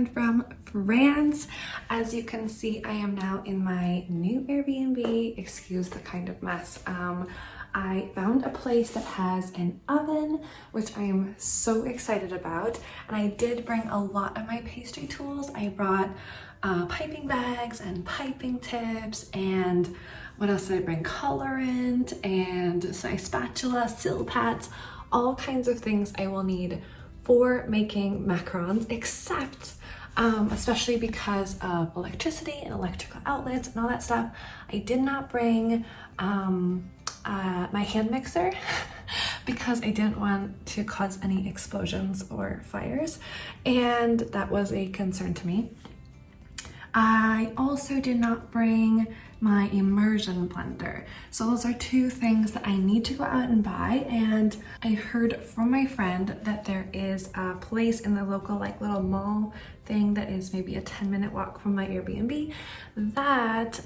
friend from France. As you can see, I am now in my new Airbnb. Excuse the kind of mess. I found a place that has an oven, which I am so excited about. And I did bring a lot of my pastry tools. I brought piping bags and piping tips, and what else did I bring? Colorant and my spatula, silpats, all kinds of things I will need for making macarons, except especially because of electricity and electrical outlets and all that stuff, I did not bring my hand mixer because I didn't want to cause any explosions or fires, and that was a concern to me. I also did not bring my immersion blender. So those are two things that I need to go out and buy, and I heard from my friend that there is a place in the local like little mall thing that is maybe a 10-minute walk from my Airbnb that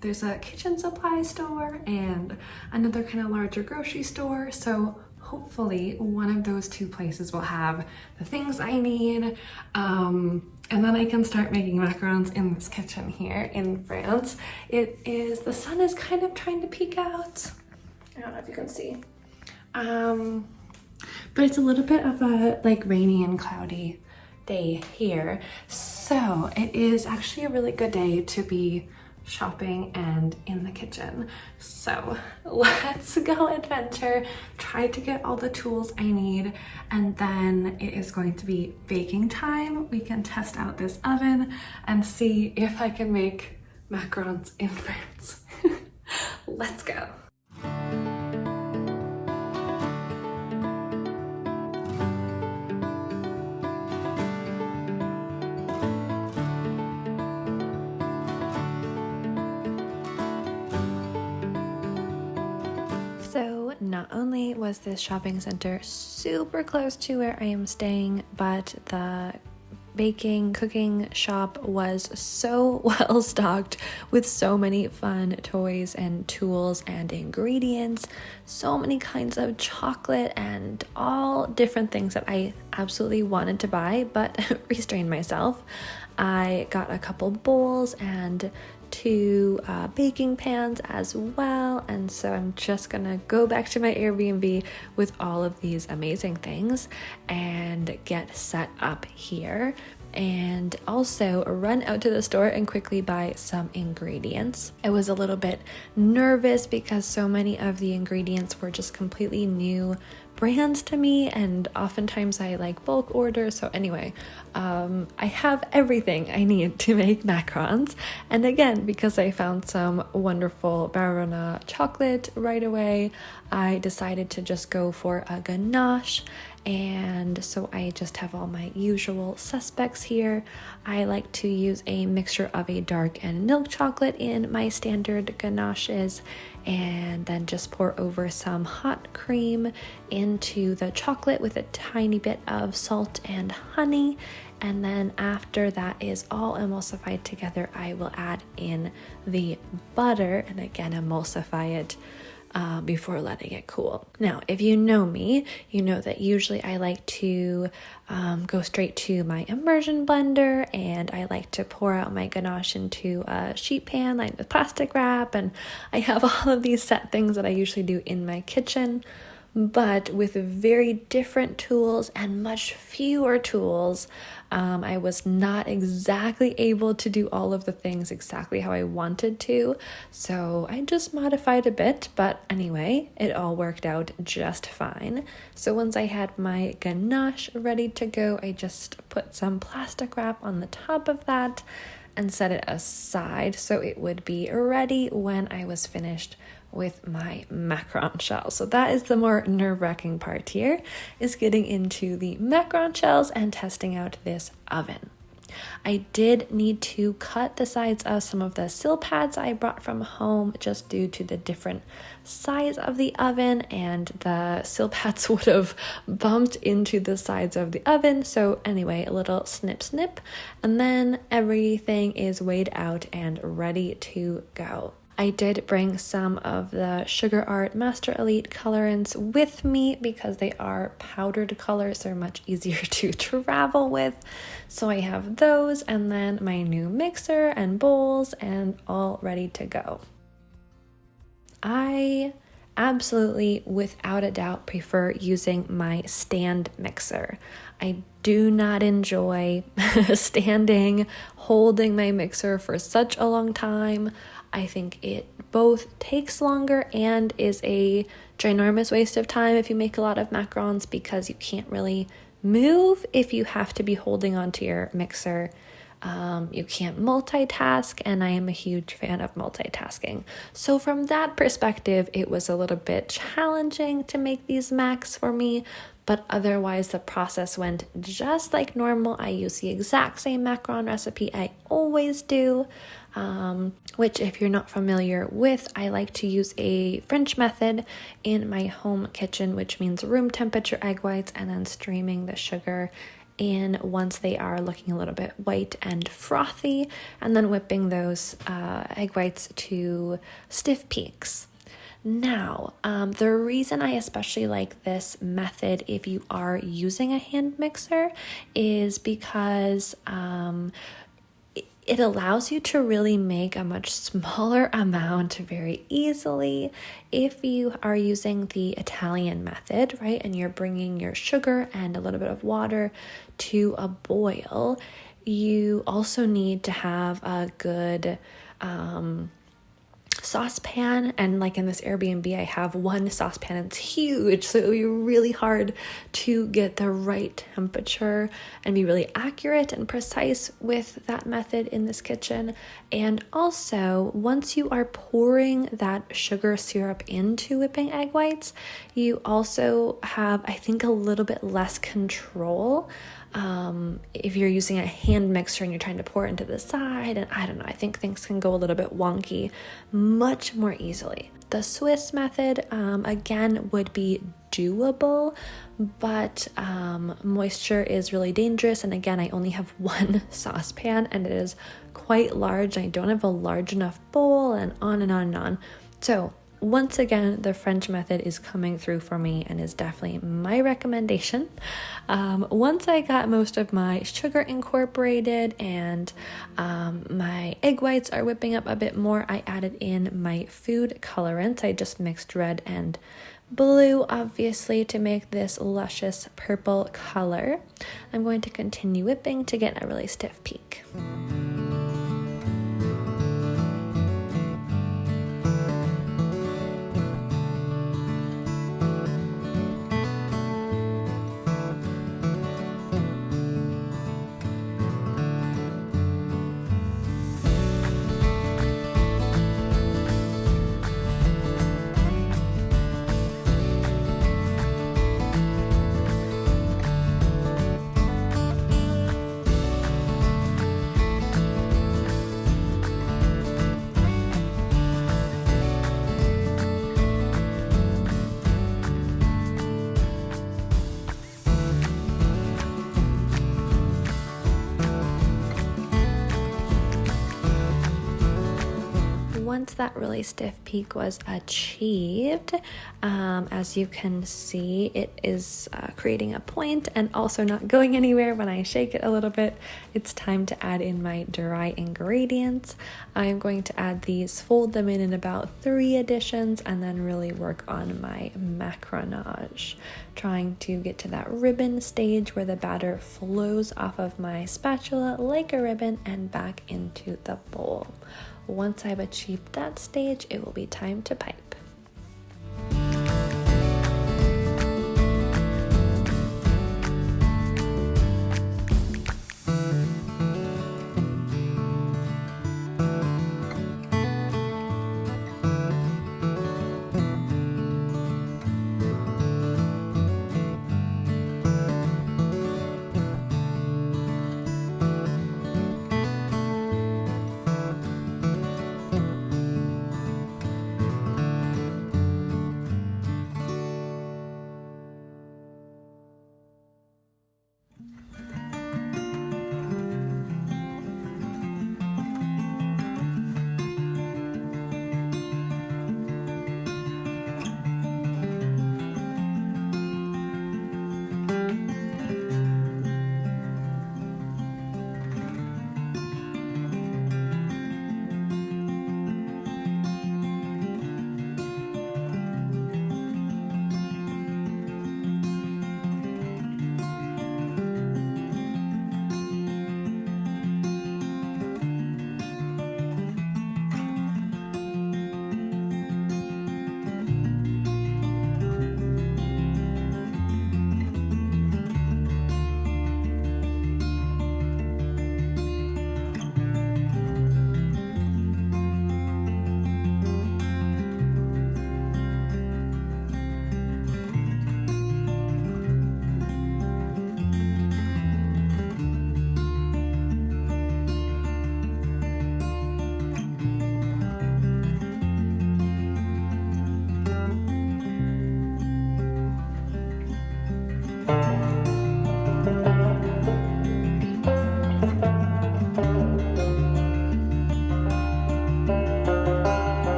there's a kitchen supply store and another kind of larger grocery store. So hopefully one of those two places will have the things I need, and then I can start making macarons in this kitchen here in France. The sun is kind of trying to peek out. I don't know if you can see. But it's a little bit of a like rainy and cloudy day here. So it is actually a really good day to be shopping and in the kitchen. So let's go adventure, try to get all the tools I need, and then it is going to be baking time. We can test out this oven and see if I can make macarons in France. Let's go. So not only was this shopping center super close to where I am staying, but the baking, cooking shop was so well stocked with so many fun toys and tools and ingredients, so many kinds of chocolate and all different things that I absolutely wanted to buy but restrained myself. I got a couple bowls and two baking pans as well, and so I'm just gonna go back to my Airbnb with all of these amazing things and get set up here, and also run out to the store and quickly buy some ingredients. I was a little bit nervous because so many of the ingredients were just completely new brands to me, and oftentimes I like bulk order. So anyway, I have everything I need to make macarons, and again, because I found some wonderful Macaron chocolate right away, I decided to just go for a ganache. And so I just have all my usual suspects here. I like to use a mixture of a dark and milk chocolate in my standard ganaches, and then just pour over some hot cream into the chocolate with a tiny bit of salt and honey. And then after that is all emulsified together, I will add in the butter and again emulsify it before letting it cool. Now, if you know me, you know that usually I like to go straight to my immersion blender, and I like to pour out my ganache into a sheet pan lined with plastic wrap, and I have all of these set things that I usually do in my kitchen. But with very different tools and much fewer tools, I was not exactly able to do all of the things exactly how I wanted to. So I just modified a bit, but anyway, it all worked out just fine. So once I had my ganache ready to go, I just put some plastic wrap on the top of that and set it aside so it would be ready when I was finished with my macaron shell. So that is the more nerve-wracking part here, is getting into the macaron shells and testing out this oven. I did need to cut the sides of some of the sill pads I brought from home just due to the different size of the oven, and the sill pads would have bumped into the sides of the oven. So anyway, a little snip snip, and then everything is weighed out and ready to go. I did bring some of the Sugar Art Master Elite colorants with me because they are powdered colors. They're much easier to travel with. So I have those and then my new mixer and bowls and all ready to go. I absolutely, without a doubt, prefer using my stand mixer. I do not enjoy standing, holding my mixer for such a long time. I think it both takes longer and is a ginormous waste of time if you make a lot of macarons because you can't really move if you have to be holding onto your mixer. You can't multitask, and I am a huge fan of multitasking. So from that perspective, it was a little bit challenging to make these macs for me, but otherwise the process went just like normal. I use the exact same macaron recipe I always do, which if you're not familiar with, I like to use a French method in my home kitchen, which means room temperature egg whites and then streaming the sugar in once they are looking a little bit white and frothy, and then whipping those egg whites to stiff peaks. Now, the reason I especially like this method if you are using a hand mixer is because it allows you to really make a much smaller amount very easily. If you are using the Italian method, right, and you're bringing your sugar and a little bit of water to a boil, you also need to have a good saucepan, and like in this Airbnb I have one saucepan, it's huge, so it would be really hard to get the right temperature and be really accurate and precise with that method in this kitchen. And also, once you are pouring that sugar syrup into whipping egg whites, you also have, I think, a little bit less control if you're using a hand mixer and you're trying to pour it into the side, and I don't know, I think things can go a little bit wonky much more easily. The Swiss method, again, would be doable, but moisture is really dangerous, and again, I only have one saucepan and it is quite large. I don't have a large enough bowl, and on and on and on. So once again, the French method is coming through for me and is definitely my recommendation. Once I got most of my sugar incorporated and my egg whites are whipping up a bit more, I added in my food colorant. I just mixed red and blue, obviously, to make this luscious purple color. I'm going to continue whipping to get a really stiff peak. Once that really stiff peak was achieved, as you can see, it is creating a point and also not going anywhere when I shake it a little bit. It's time to add in my dry ingredients. I'm going to add these, fold them in about 3 additions, and then really work on my macaronage, trying to get to that ribbon stage where the batter flows off of my spatula like a ribbon and back into the bowl. Once I've achieved that stage, it will be time to pipe.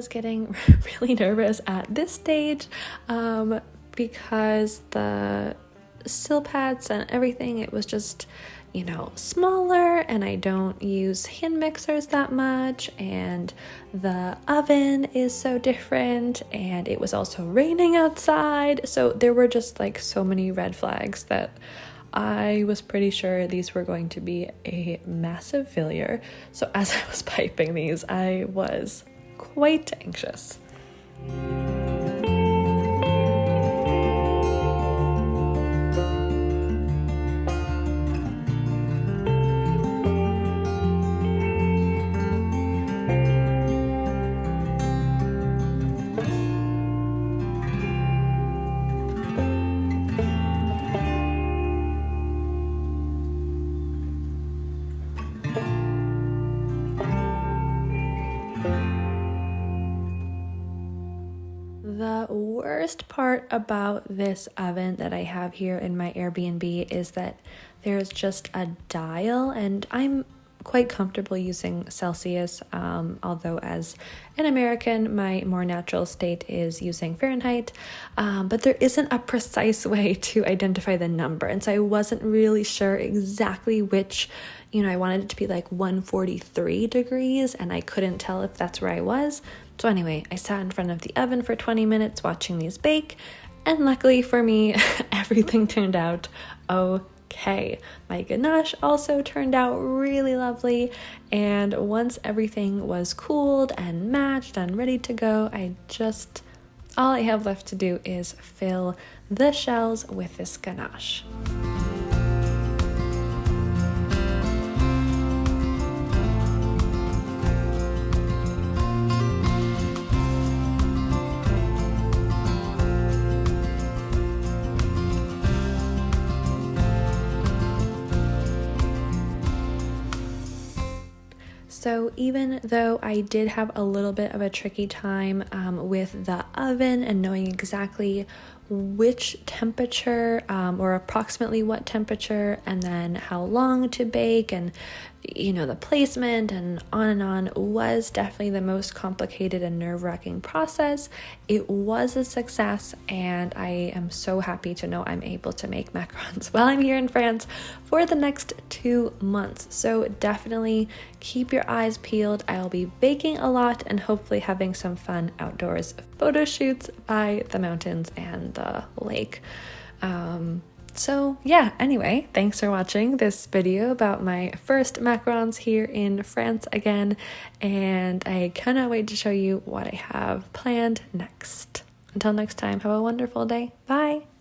was getting really nervous at this stage because the sill pads and everything, it was just, you know, smaller, and I don't use hand mixers that much, and the oven is so different, and it was also raining outside, so there were just like so many red flags that I was pretty sure these were going to be a massive failure. So as I was piping these, I was quite anxious. The worst part about this oven that I have here in my Airbnb is that there's just a dial, and I'm quite comfortable using Celsius, although as an American, my more natural state is using Fahrenheit, but there isn't a precise way to identify the number, and so I wasn't really sure exactly which, I wanted it to be like 143 degrees, and I couldn't tell if that's where I was. So anyway, I sat in front of the oven for 20 minutes watching these bake, and luckily for me, everything turned out okay. My ganache also turned out really lovely, and once everything was cooled and matched and ready to go, all I have left to do is fill the shells with this ganache. So even though I did have a little bit of a tricky time with the oven and knowing exactly which temperature or approximately what temperature, and then how long to bake, and the placement and on was definitely the most complicated and nerve-wracking process, it was a success, and I am so happy to know I'm able to make macarons while I'm here in France for the next 2 months. So definitely keep your eyes peeled. I'll be baking a lot and hopefully having some fun outdoors photo shoots by the mountains and the lake. So yeah, anyway, thanks for watching this video about my first macarons here in France again, and I cannot wait to show you what I have planned next. Until next time, have a wonderful day. Bye!